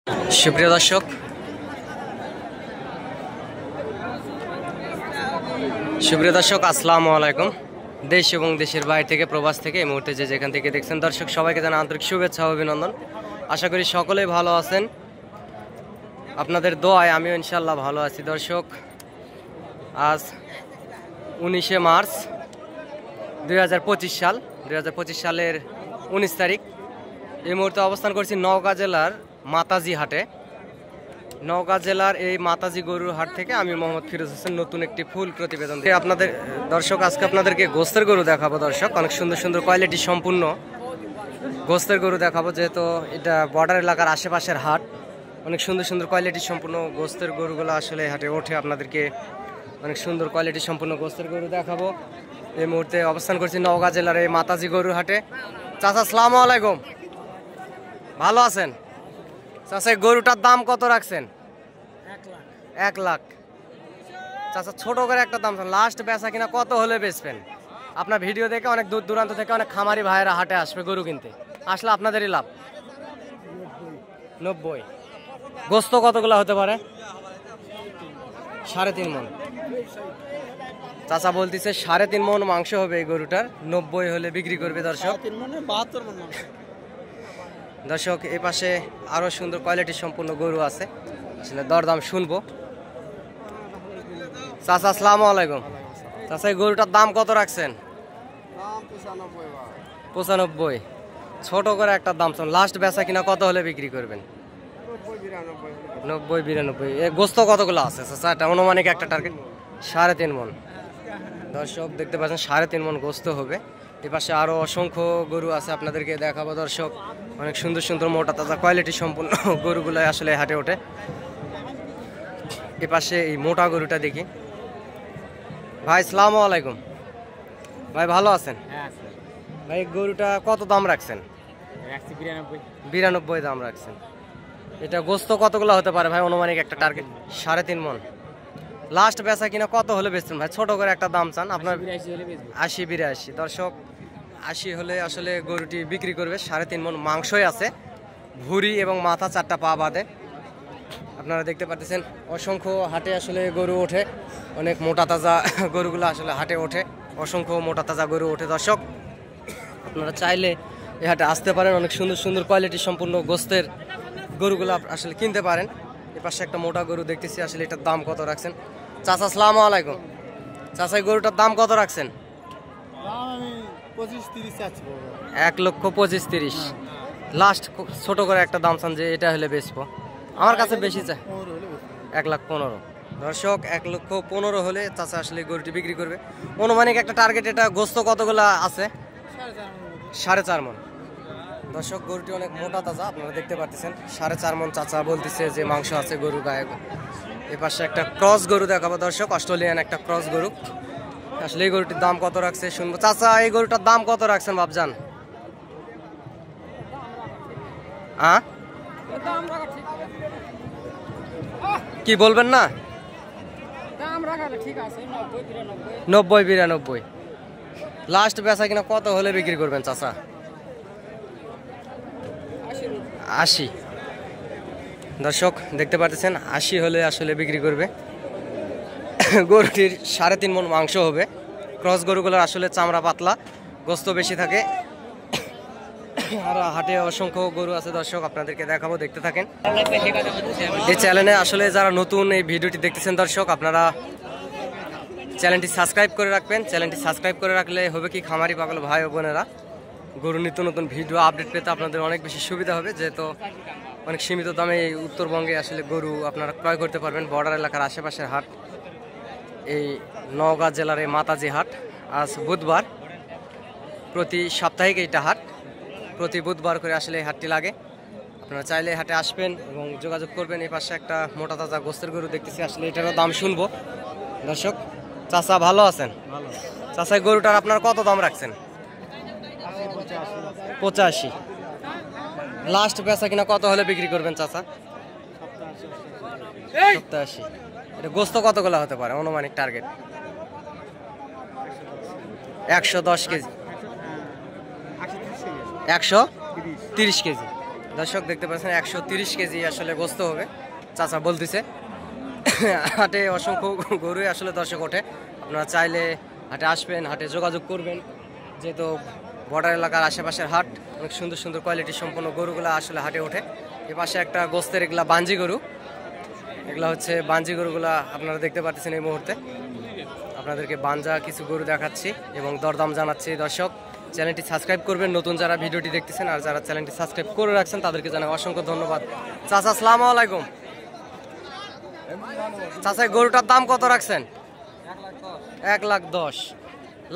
সুপ্রিয় দর্শক, আসসালামু আলাইকুম। দেশ এবং দেশের বাইরে থেকে, প্রবাস থেকে এই মুহূর্তে যে যেখান থেকে দেখছেন দর্শক, সবাইকে জানাই আন্তরিক শুভেচ্ছা ও অভিনন্দন। আশা করি সকলেই ভালো আছেন। আপনাদের দোয়ায় আমিও ইনশাল্লাহ ভালো আছি। দর্শক, আজ 19শে মার্চ 2025 সাল, 2025 সালের 19 তারিখ। এই মুহূর্তে অবস্থান করছি নওগাঁ জেলার মাতাজি হাটে। নওগাঁ জেলার এই মাতাজি গরুর হাট থেকে আমি মোহাম্মদ ফিরোজ হোসেন নতুন একটি ফুল প্রতিবেদন আপনাদের দর্শক, আজকে আপনাদেরকে গোস্তের গরু দেখাবো। দর্শক, অনেক সুন্দর সুন্দর কোয়ালিটি সম্পূর্ণ গোস্তের গরু দেখাবো, যেহেতু এটা বর্ডার এলাকার আশেপাশের হাট। অনেক সুন্দর সুন্দর কোয়ালিটি সম্পূর্ণ গোস্তের গরুগুলো আসলে হাটে ওঠে। আপনাদেরকে অনেক সুন্দর কোয়ালিটি সম্পূর্ণ গোস্তের গরু দেখাবো। এই মুহূর্তে অবস্থান করছি নওগাঁ জেলার এই মাতাজি গরুর হাটে। চাচা, আসসালামু আলাইকুম, ভালো আছেন? চাচা, গরুটার দাম কত রাখছেন? 1 লাখ। চাচা, ছোট করে একটা দাম, লাস্ট বেচা কিনা কত হলে বেচবেন? আপনার ভিডিও দেখে অনেক দূর দূরান্ত থেকে অনেক খামারি ভাইয়েরা হাটে আসবে গরু কিনতে, আসলে আপনাদেরই লাভ। 90। গোস্ত কতগুলো হতে পারে? 3.5 মণ। চাচা বলতেছে 3.5 মণ মাংস হবে এই গরুটার। 90 হলে বিক্রি করবে। দর্শক, দর্শক এই পাশে আরো সুন্দর কোয়ালিটি সম্পূর্ণ গরু আছে, আসলে দরদাম শুনবো। চাচা, আসসালামু আলাইকুম। চাচা, এই গরুটার দাম কত রাখছেন? 95। ছোট করে একটা দাম শুন, লাস্ট বেচা কিনা কত হলে বিক্রি করবেন? 90-92। এই গোস্ত কতগুলো আছে চাচা? এটা অনুমানিক একটা টার্গেট 3.5 মণ। দর্শক দেখতে পাচ্ছেন 3.5 মণ গোস্ত হবে। এ পাশে আরো অসংখ্য গরু আছে, আপনাদেরকে দেখাবো। দর্শক, অনেক সুন্দর সুন্দর মোটা তাজা কোয়ালিটি সম্পূর্ণ গরুগুলো আসলে হাটে ওঠে। এ পাশে এই মোটা গরুটা দেখি। ভাই, আসসালামু আলাইকুম। ভাই, ভালো আছেন? ভাই, গরুটা কত দাম রাখছেন? 92 দাম রাখছেন। এটা গোস্ত কতগুলো হতে পারে ভাই অনুমানিক একটা টার্গেট? 3.5 মণ। লাস্ট বেচা কিনা কত হলে বেচছেন ভাই? ছোট করে একটা দাম চান আপনার। 80-82। দর্শক, 80 হলে আসলে গরুটি বিক্রি করবে। 3.5 মণ মাংসই আছে, ভুঁড়ি এবং মাথা 4টা পা বাদে। আপনারা দেখতে পাচ্ছেন অসংখ্য হাটে আসলে গরু ওঠে, অনেক মোটা তাজা গরুগুলো আসলে হাটে ওঠে, অসংখ্য মোটা তাজা গরু ওঠে। দর্শক, আপনারা চাইলে এই হাটে আসতে পারেন, অনেক সুন্দর সুন্দর কোয়ালিটি সম্পূর্ণ গোস্তের গরুগুলো আসলে কিনতে পারেন। এর পাশে একটা মোটা গরু দেখতেছি, আসলে এটার দাম কত রাখছেন? চাচা, আসসালামু আলাইকুম। চাচা, এই গরুটার দাম কত রাখছেন? 1,25,30,000। লাস্ট ছোট করে একটা দাম চান যে এটা হলে বেচবো? আমার কাছে বেশি চাই, 1,15,000। দর্শক, 1,15,000 হলে চাচা আসলে গরুটি বিক্রি করবে। অনুমানিক একটা টার্গেট। এটা গোস্ত কতগুলো আছে? 4.5 মণ। দর্শক, গরুটি অনেক মোটা তাজা, আপনারা দেখতে পাচ্ছেন। 4.5 মণ চাচা বলতেছে যে মাংস আছে গরু গায়ে। এ পাশে একটা ক্রস গরু দেখাবো। দর্শক, অস্ট্রেলিয়ান একটা ক্রস গরু। আসলে এই গরুটির দাম কত রাখছে শুনবো। চাচা, এই গরুটার দাম কত রাখছেন বাবজান? কি বলবেন না? 90-92। লাস্ট বেচা কিনা কত হলে বিক্রি করবেন চাচা? 80। দর্শক, দেখতে পাচ্ছেন 80 হলে আসলে বিক্রি করবে। গরুটির 3.5 মণ মাংস হবে। ক্রস গরুগুলোর আসলে চামড়া পাতলা, গোস্ত বেশি থাকে। আর হাটে অসংখ্য গরু আছে। দর্শক, আপনাদেরকে দেখাবো, দেখতে থাকেন। এই চ্যানেলে আসলে যারা নতুন এই ভিডিওটি দেখতেছেন দর্শক, আপনারা চ্যানেলটি সাবস্ক্রাইব করে রাখবেন। চ্যানেলটি সাবস্ক্রাইব করে রাখলে হবে কি, খামারি পাগল ভাই ও বোনেরা গরু নিত্য নতুন ভিডিও আপডেট পেতে আপনাদের অনেক বেশি সুবিধা হবে, যেহেতু অনেক সীমিত দামে এই উত্তরবঙ্গে আসলে গরু আপনারা ক্রয় করতে পারবেন। বর্ডার এলাকার আশেপাশের হাট এই নওগাঁ জেলার এই মাতাজি হাট। আজ বুধবার, প্রতি সাপ্তাহিক এইটা হাট, প্রতি বুধবার করে আসলে এই হাটটি লাগে। আপনারা চাইলে হাটে আসবেন এবং যোগাযোগ করবেন। এই পাশে একটা মোটা তাজা গোস্তের গরু দেখতেছি, আসলে এটারও দাম শুনবো। দর্শক, চাচা ভালো আছেন? চাচা, গরুটার আপনার কত দাম রাখছেন? 85। লাস্ট বেচা কিনা কত হলে বিক্রি করবেন চাচা? 87। এটা গোস্ত কতগুলো হতে পারে অনুমানিক টার্গেট? 110 কেজি। 130 কেজি। দর্শক দেখতে পাচ্ছেন 130 কেজি আসলে গোস্ত হবে চাচা বলতেছে। হাটে অসংখ্য গরুই আসলে দর্শক ওঠে, আপনারা চাইলে হাটে আসবেন, হাটে যোগাযোগ করবেন, যেহেতু বর্ডার এলাকার আশেপাশের হাট, অনেক সুন্দর সুন্দর কোয়ালিটি সম্পন্ন গরুগুলো আসলে হাটে ওঠে। এ পাশে একটা গোস্তের এগুলা বাঞ্জি গরু, এগুলা হচ্ছে বাঞ্জি গরুগুলা আপনারা দেখতে পাচ্ছেন। এই মুহূর্তে আপনাদেরকে বাঞ্জা কিছু গরু দেখাচ্ছি এবং দরদাম জানাচ্ছি। দর্শক চ্যানেলটি সাবস্ক্রাইব করবেন নতুন যারা ভিডিওটি দেখতেছেন, আর যারা চ্যানেলটি সাবস্ক্রাইব করে রাখছেন তাদেরকে জানাই অসংখ্য ধন্যবাদ। চাচা আসসালামু আলাইকুম। চাচা গরুটার দাম কত রাখছেন? 1,10,000।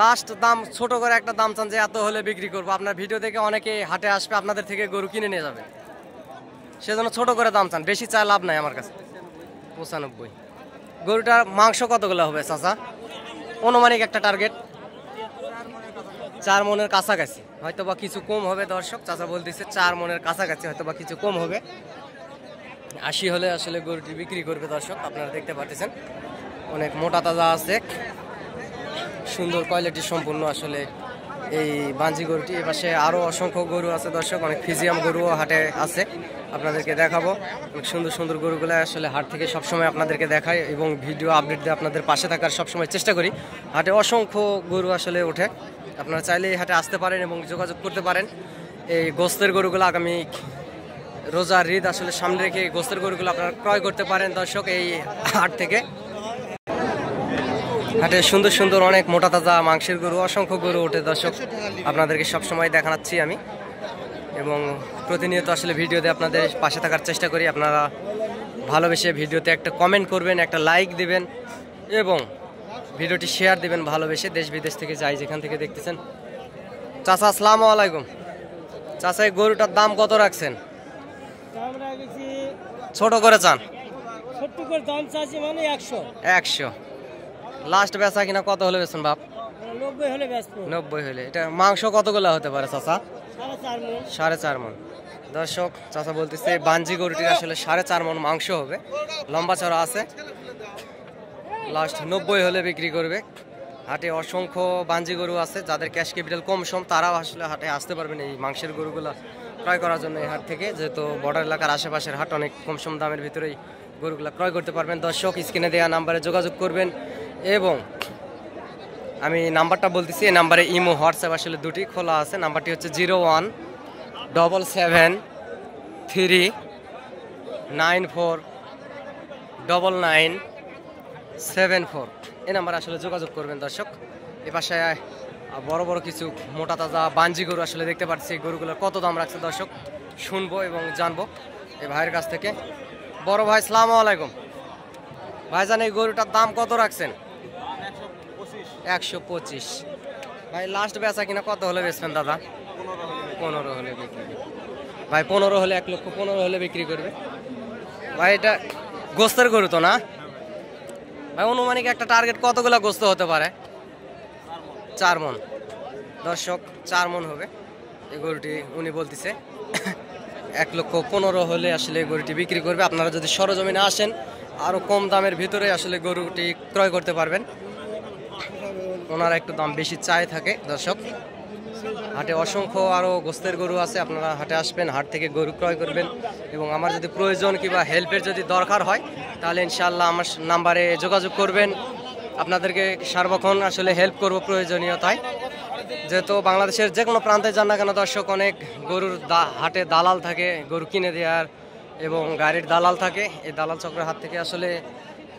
লাস্ট দাম ছোট করে একটা দাম চান যে এত হলে বিক্রি করবো। আপনার ভিডিও দেখে অনেকে হাটে আসবে, আপনাদের থেকে গরু কিনে নিয়ে যাবে, সেজন্য ছোট করে দাম চান, বেশি চায় লাভ নাই আমার কাছে। 95। গরুটার মাংস কতগুলো হবে চাচা? অনুমানিক একটা টার্গেট 4 মনের কাছাকাছি, হয়তো বা কিছু কম হবে। দর্শক চাচা বলতেছে 4 মনের কাছাকাছি, হয়তো বা কিছু কম হবে। 80 হলে আসলে গরুটি বিক্রি করবে। দর্শক আপনারা দেখতে পাচ্ছেন অনেক মোটা তাজা আছে, সুন্দর কোয়ালিটি সম্পূর্ণ আসলে এই বাঞ্জি গরুটি। এপাশে আরও অসংখ্য গরু আছে দর্শক, অনেক ফিজিয়াম গরুও হাটে আছে, আপনাদেরকে দেখাবো। অনেক সুন্দর সুন্দর গরুগুলো আসলে হাট থেকে সবসময় আপনাদেরকে দেখায় এবং ভিডিও আপডেট দিয়ে আপনাদের পাশে থাকার সবসময় চেষ্টা করি। হাটে অসংখ্য গরু আসলে ওঠে, আপনারা চাইলে এই হাটে আসতে পারেন এবং যোগাযোগ করতে পারেন। এই গোস্তের গরুগুলো আগামী রোজার ঈদ আসলে সামনে রেখে গোস্তের গরুগুলো আপনারা ক্রয় করতে পারেন দর্শক এই হাট থেকে। হাটে সুন্দর সুন্দর অনেক মোটা তাজা মাংসের গরু, অসংখ্য গরু ওঠে দর্শক, আপনাদেরকে সবসময় দেখাচ্ছি আমি এবং প্রতিনিয়ত আসলে ভিডিওতে আপনাদের পাশে থাকার চেষ্টা করি। আপনারা ভালোবেসে ভিডিওতে একটা কমেন্ট করবেন, একটা লাইক দিবেন এবং ভিডিওটি শেয়ার দিবেন ভালোবেসে, দেশ বিদেশ থেকে যাই যেখান থেকে দেখতেছেন। চাচা আসসালামু আলাইকুম। চাচা এই গরুটার দাম কত রাখছেন? ছোট করে চান? দাম চাচ্ছি মানে 100। লাস্ট বেচা কিনা কত হলে বেচুন বাপ? 90 হলে বেচবো। 90 হলে। এটা মাংস কতগুলো হতে পারে চাচা? 4.5 মণ। দর্শক চাচা বলতেছে বাঞ্জি গরুটির আসলে 4.5 মণ মাংস হবে, লম্বা চড়া আছে, লাস্ট 90 হলে বিক্রি করবে। হাটে অসংখ্য বাঞ্জি গরু আছে, যাদের ক্যাশ ক্যাপিটাল কম সম তারাও আসলে হাটে আসতে পারবেন এই মাংসের গরুগুলো ক্রয় করার জন্য এই হাট থেকে, যেহেতু বর্ডার এলাকার আশেপাশের হাট, অনেক কম সম দামের ভিতরেই গরুগুলো ক্রয় করতে পারবেন। দর্শক স্ক্রিনে দেওয়া নাম্বারে যোগাযোগ করবেন এবং আমি নাম্বারটা বলতেছি, এই নাম্বারে ইমো হোয়াটসঅ্যাপ আসলে দুটি খোলা আছে। নাম্বারটি হচ্ছে 0177394994। এই নাম্বারে আসলে যোগাযোগ করবেন দর্শক। এ পাশে বড় বড় কিছু মোটা তাজা বাঞ্জি গরু আসলে দেখতে পাচ্ছি, এই গরুগুলোর কত দাম রাখছে দর্শক শুনবো এবং জানবো এই ভাইয়ের কাছ থেকে। বড় ভাই আসসালামু আলাইকুম। ভাইজান এই গরুটার দাম কত রাখছেন? 125। ভাই লাস্ট বেচা কিনা কত হলে বেচবেন দাদা? 15 হলে বিক্রি। ভাই 15 হলে, 1,15,000 হলে বিক্রি করবে। ভাই এটা গোস্তের গরু তো না ভাই? অনুমানিক একটা টার্গেট কতগুলো গোস্ত হতে পারে? 4 মণ। দর্শক 4 মণ হবে এই গরুটি, উনি বলতেছে 1,15,000 হলে আসলে এই গরুটি বিক্রি করবে। আপনারা যদি সরজমিনে আসেন আরও কম দামের ভিতরে আসলে গরুটি ক্রয় করতে পারবেন, ওনারা একটু দাম বেশি চায় থাকে দর্শক। হাটে অসংখ্য আরও গোস্তের গরু আছে, আপনারা হাটে আসবেন, হাট থেকে গরু ক্রয় করবেন এবং আমার যদি প্রয়োজন কিংবা হেল্পের যদি দরকার হয় তাহলে ইনশাআল্লাহ আমার নাম্বারে যোগাযোগ করবেন, আপনাদেরকে সার্বক্ষণ আসলে হেল্প করব প্রয়োজনীয়তায়। যেহেতু বাংলাদেশের যে কোনো প্রান্তে যান না কেন দর্শক, অনেক গরুর হাটে দালাল থাকে, গরু কিনে দেওয়ার এবং গাড়ির দালাল থাকে। এই দালাল চক্রের হাত থেকে আসলে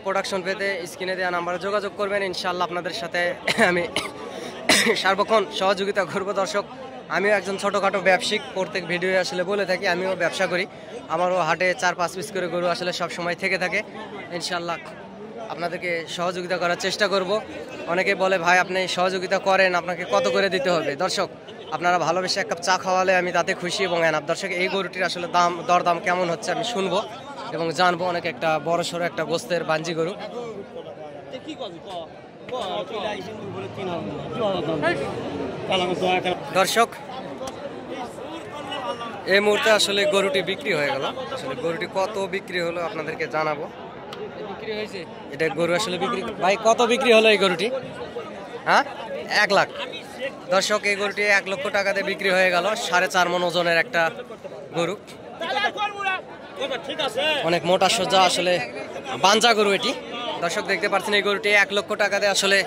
প্রোডাকশন পেতে স্ক্রিনে দেওয়া নাম্বারে যোগাযোগ করবেন, ইনশাআল্লাহ আপনাদের সাথে আমি সার্বক্ষণ সহযোগিতা করব দর্শক। আমিও একজন ছোটোখাটো ব্যবসায়িক, প্রত্যেক ভিডিও আসলে বলে থাকি আমিও ব্যবসা করি, আমারও হাটে 4-5 পিস করে গরু আসলে সব সময় থেকে থাকে। ইনশাআল্লাহ আপনাদেরকে সহযোগিতা করার চেষ্টা করব। অনেকে বলে ভাই আপনি সহযোগিতা করেন, আপনাকে কত করে দিতে হবে? দর্শক আপনারা ভালোবেসে এক কাপ চা খাওয়ালে আমি তাতে খুশি এবং এনাফ। দর্শক এই গরুটির আসলে দরদাম কেমন হচ্ছে আমি শুনবো এবং জানবো। অনেক একটা বড় সড়ো একটা গোস্তের বাঞ্জি গরু। দর্শক এই মুহূর্তে আসলে গরুটি বিক্রি হয়ে গেল, আসলে গরুটি কত বিক্রি হলো আপনাদেরকে জানাবো। বিক্রি হয়েছে এটা গরু আসলে বিক্রি। ভাই কত বিক্রি হলো এই গরুটি? হ্যাঁ 1 লাখ। দর্শক এই গরুটি 1 লক্ষ টাকাতে বিক্রি হয়ে গেল, 4.5 মণ ওজনের একটা গরু। অনেক মোটা সোজা আসলে বাঞ্জা গরু এটি। দর্শক দেখতে পাচ্ছেন এই গরুটি 1 লক্ষ টাকা দিয়ে আসলে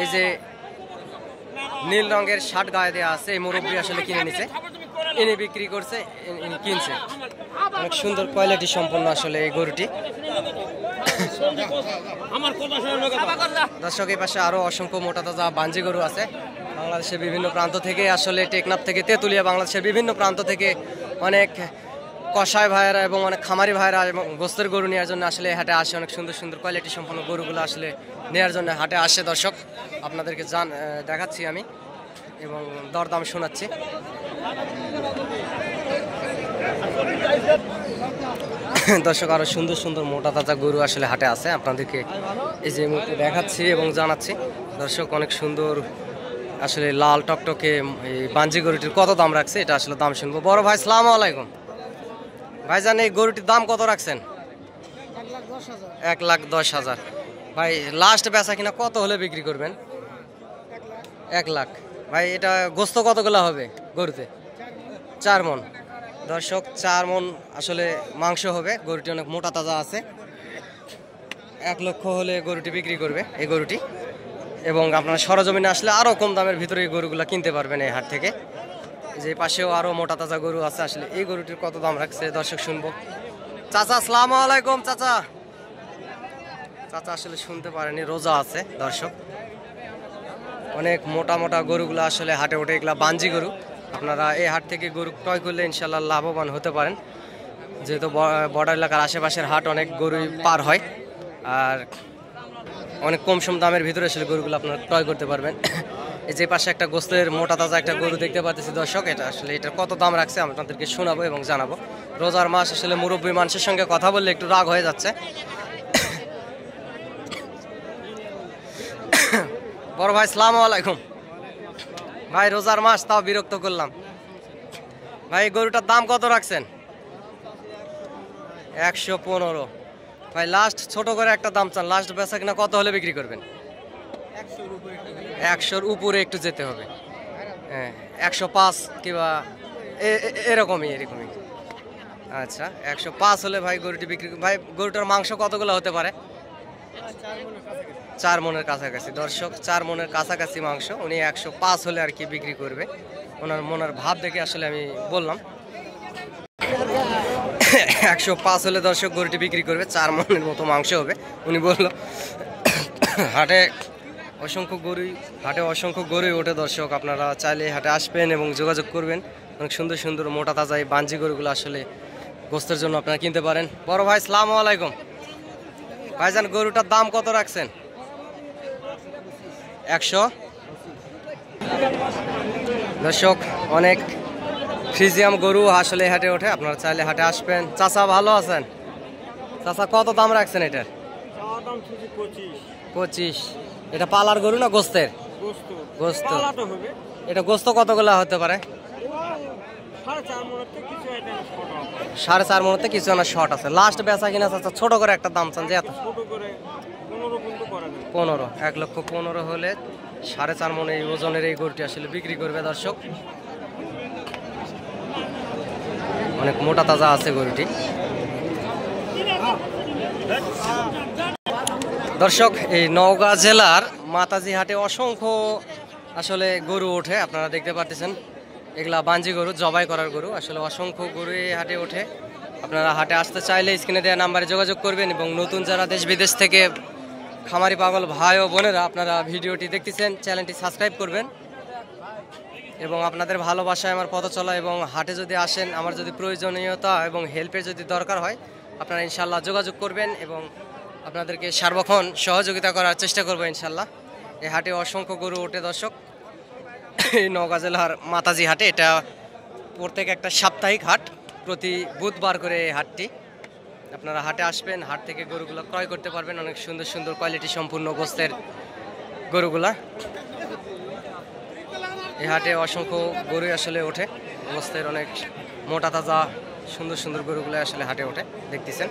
এই যে নীল রঙের শার্ট গায়ে দেওয়া আছে এই মুরব্বী আসলে কিনে নিছে, এনে বিক্রি করছে, কিনছে। অনেক সুন্দর কোয়ালিটি সম্পন্ন আসলে এই গরুটি। দর্শক এই পাশে আরো অসংখ্য মোটা তাজা বাঞ্জি গরু আছে। বাংলাদেশের বিভিন্ন প্রান্ত থেকে আসলে টেকনাফ থেকে তেঁতুলিয়া, বাংলাদেশের বিভিন্ন প্রান্ত থেকে অনেক কষাই ভাইয়েরা এবং অনেক খামারি ভাইয়েরা এবং গোস্তের গরু নেওয়ার জন্য আসলে হাটে আসে। অনেক সুন্দর সুন্দর কোয়ালিটি সম্পন্ন গরুগুলো আসলে নেওয়ার জন্য হাটে আসে। দর্শক আপনাদেরকে দেখাচ্ছি আমি এবং দরদাম শোনাচ্ছি। দর্শক আরো সুন্দর সুন্দর মোটা তাজা গরু আসলে হাটে আছে, আপনাদেরকে এই যে মুহূর্তে দেখাচ্ছি এবং জানাচ্ছি। দর্শক অনেক সুন্দর আসলে লাল টকটকে এই বাঞ্জি গরুটির কত দাম রাখছে এটা আসলে দাম শুনবো। বড় ভাই আসসালামু আলাইকুম। ভাইজান এই গরুটির দাম কত রাখছেন? 1,10,000। ভাই লাস্ট বেচা কিনা কত হলে বিক্রি করবেন? 1 লাখ। ভাই এটা গোস্ত কতগুলো হবে গরুতে? 4 মণ। দর্শক 4 মণ আসলে মাংস হবে। গরুটি অনেক মোটা তাজা আছে। 1 লক্ষ হলে গরুটি বিক্রি করবে এই গরুটি। এবং আপনারা সরজমিনে আসলে আরও কম দামের ভিতরে এই গরুগুলো কিনতে পারবেন এই হাট থেকে। যে পাশেও আরও মোটা তাজা গরু আছে। আসলে এই গরুটির কত দাম রাখছে দর্শক শুনবো। চাচা আসসালামু আলাইকুম। চাচা আসলে শুনতে পারেনি, রোজা আছে। দর্শক অনেক মোটা মোটা গরুগুলো আসলে হাটে ওঠে, এগুলা বাঞ্জি গরু। আপনারা এই হাট থেকে গরু ক্রয় করলে ইনশাল্লাহ লাভবান হতে পারেন, যেহেতু বর্ডার এলাকার আশেপাশের হাট অনেক গরুই পার হয় আর অনেক কম সম দামের ভিতরে আসলে গরুগুলো আপনারা ক্রয় করতে পারবেন। এই যে পাশে একটা গোস্তের মোটা তাজা একটা গরু দেখতে পাচ্ছি দর্শক, এটা আসলে এটার কত দাম রাখছে আমি আপনাদেরকে শোনাবো এবং জানাবো। রোজার মাস আসলে মুরব্বী মানুষের সঙ্গে কথা বললে একটু রাগ হয়ে যাচ্ছে। বড় ভাই আসসালামু আলাইকুম। ভাই রোজার মাস তাও বিরক্ত করলাম। ভাই গরুটার দাম কত রাখছেন? 115। ভাই লাস্ট ছোট করে একটা দাম চান, লাস্ট বেচা কিনা কত হলে বিক্রি করবেন? 100-র উপরে একটু যেতে হবে। হ্যাঁ 105 কিংবা এরকমই। আচ্ছা 105 হলে ভাই গরুটি বিক্রি। ভাই গরুটার মাংস কতগুলো হতে পারে? 4 মণের কাছাকাছি। দর্শক 4 মণের কাছাকাছি মাংস উনি 105 হলে আর কি বিক্রি করবে। ওনার মনের ভাব দেখে আসলে আমি বললাম 105 হলে দর্শক গরুটি বিক্রি করবে, 4 মণের মতো মাংস হবে উনি বললো। হাটে অসংখ্য গরুই ওঠে দর্শক, আপনারা চাইলে হাটে আসবেন এবং যোগাযোগ করবেন। অনেক সুন্দর সুন্দর মোটা তাজা এই বাঞ্জি গরুগুলো আসলে গোস্তের জন্য আপনারা কিনতে পারেন। বড় ভাই আসসালামু আলাইকুম। ভাইজান গরুটার দাম কত রাখছেন? 100। দর্শক অনেক ফ্রিজিয়াম গরু আসলে হাটে ওঠে, আপনারা চাইলে হাটে আসবেন। চাচা ভালো আছেন? চাচা কত দাম রাখছেন এটার? 25। এটা পালার গরু না গোস্তের? গোস্ত। এটা গোস্ত কতগুলা হতে পারে? 4.5 মণতে কিছু না শর্ট আছে। লাস্ট বেচা কিনা চাচা ছোট করে একটা দাম চান যে এত? 15। 1,15,000 হলে 4.5 মণ এই ওজনের এই গরুটি আসলে বিক্রি করবে দর্শক। অনেক মোটা তাজা আছে গরুটি। দর্শক এই নওগাঁ জেলার মাতাজি হাটে অসংখ্য আসলে গরু ওঠে, আপনারা দেখতে পাচ্ছেন। এগুলা বাঞ্জি গরু, জবাই করার গরু। আসলে অসংখ্য গরু এই হাটে ওঠে। আপনারা হাটে আসতে চাইলে স্ক্রিনে দেওয়া নাম্বারে যোগাযোগ করবেন। এবং নতুন যারা দেশ বিদেশ থেকে খামারি পাগল ভাই ও বোনেরা আপনারা ভিডিওটি দেখতেছেন, চ্যানেলটি সাবস্ক্রাইব করবেন। এবং আপনাদের ভালোবাসায় আমার পথ চলা এবং হাটে যদি আসেন, আমার যদি প্রয়োজনীয়তা এবং হেল্পের যদি দরকার হয় আপনারা ইনশাল্লাহ যোগাযোগ করবেন এবং আপনাদেরকে সার্বক্ষণ সহযোগিতা করার চেষ্টা করবো ইনশাল্লাহ। এই হাটে অসংখ্য গরু ওঠে দর্শক। এই নওগাঁ জেলার মাতাজি হাটে, এটা প্রত্যেক একটা সাপ্তাহিক হাট, প্রতি বুধবার করে এই হাটটি। আপনারা হাটে আসবেন, হাট থেকে গরুগুলো ক্রয় করতে পারবেন। অনেক সুন্দর সুন্দর কোয়ালিটি সম্পূর্ণ গোস্তের গরুগুলা এই হাটে অসংখ্য গরু আসলে ওঠে। গোস্তের অনেক মোটা তাজা সুন্দর সুন্দর গরুগুলো আসলে হাটে ওঠে, দেখতেছেন।